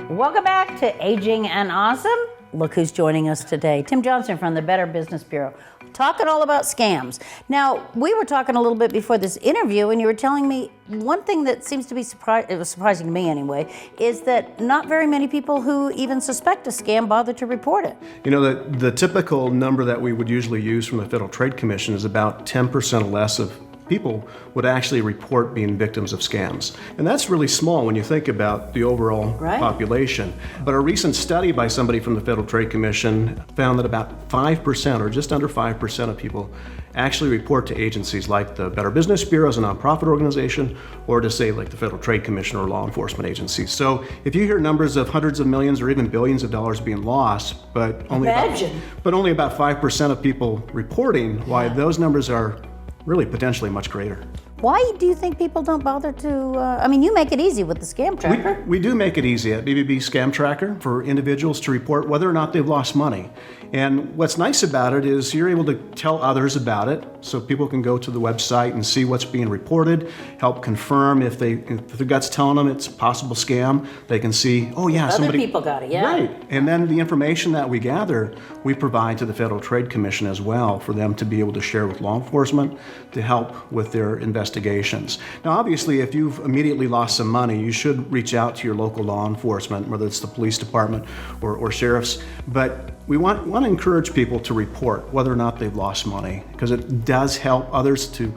Welcome back to Aging and Awesome. Look who's joining us today. Tim Johnson from the Better Business Bureau. Talking all about scams. Now, we were talking a little bit before this interview, and you were telling me one thing that seems to be it was surprising to me anyway, is that not very many people who even suspect a scam bother to report it. You know, the typical number that we would usually use from the Federal Trade Commission is about 10% or less of people would actually report being victims of scams. And that's really small when you think about the overall population. But a recent study by somebody from the Federal Trade Commission found that about 5% or just under 5% of people actually report to agencies like the Better Business Bureau as a nonprofit organization, or to say like the Federal Trade Commission or law enforcement agencies. So if you hear numbers of hundreds of millions or even billions of dollars being lost, but only about 5% of people reporting, why those numbers are really potentially much greater. Why do you think people don't bother to, I mean, you make it easy with the scam tracker. We do make it easy at BBB Scam Tracker for individuals to report whether or not they've lost money. And what's nice about it is you're able to tell others about it, so people can go to the website and see what's being reported, help confirm if their gut's telling them it's a possible scam. They can see, oh yeah, other people got it, yeah. Right. And then the information that we gather, we provide to the Federal Trade Commission as well for them to be able to share with law enforcement to help with their investigations. Now, obviously, if you've immediately lost some money, you should reach out to your local law enforcement, whether it's the police department or sheriffs. But we want to encourage people to report whether or not they've lost money, because it does help others to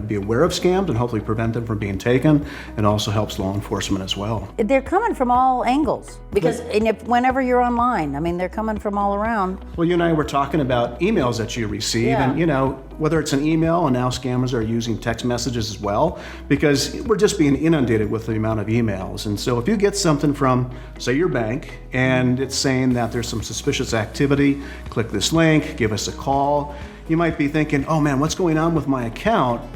be aware of scams and hopefully prevent them from being taken, and also helps law enforcement as well. They're coming from all angles, because whenever you're online, I mean, they're coming from all around. Well, you and I were talking about emails that you receive, and whether it's an email, and now scammers are using text messages as well, because we're just being inundated with the amount of emails. And so if you get something from, say, your bank, and it's saying that there's some suspicious activity, click this link, give us a call. You might be thinking, oh man, what's going on with my account?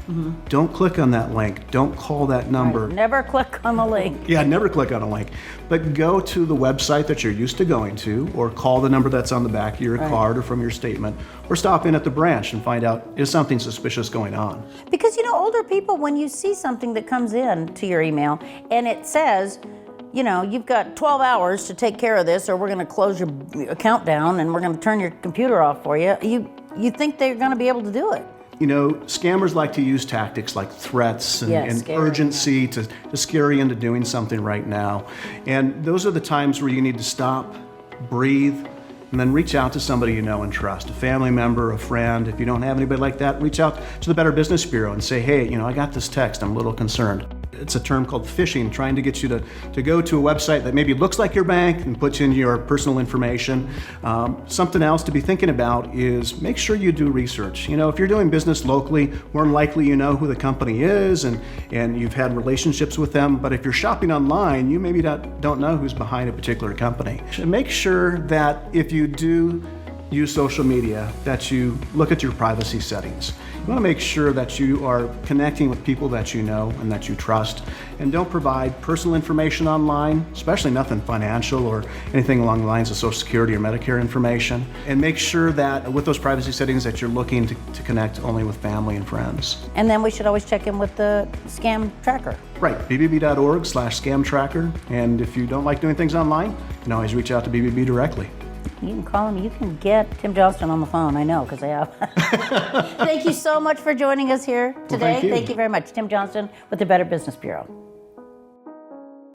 Don't click on that link. Don't call that number. Right. Never click on the link. Yeah, never click on a link. But go to the website that you're used to going to, or call the number that's on the back of your card or from your statement, or stop in at the branch and find out, is something suspicious going on? Because older people, when you see something that comes in to your email and it says, you've got 12 hours to take care of this, or we're going to close your account down and we're going to turn your computer off for you, you think they're going to be able to do it. Scammers like to use tactics like threats and urgency to scare you into doing something right now. And those are the times where you need to stop, breathe, and then reach out to somebody you know and trust, a family member, a friend. If you don't have anybody like that, reach out to the Better Business Bureau and say, hey, I got this text, I'm a little concerned. It's a term called phishing, trying to get you to go to a website that maybe looks like your bank and puts in your personal information. Something else to be thinking about is make sure you do research. If you're doing business locally, more than likely you know who the company is and you've had relationships with them. But if you're shopping online, you maybe don't know who's behind a particular company. And make sure that if you do use social media, that you look at your privacy settings. You want to make sure that you are connecting with people that you know and that you trust, and don't provide personal information online, especially nothing financial or anything along the lines of Social Security or Medicare information. And make sure that with those privacy settings that you're looking to connect only with family and friends. And then we should always check in with the scam tracker. Right, bbb.org/scam tracker. And if you don't like doing things online, you can always reach out to BBB directly. You can call him. You can get Tim Johnston on the phone. I know, because I have. Thank you so much for joining us here today. Well, thank you. Thank you very much. Tim Johnston with the Better Business Bureau.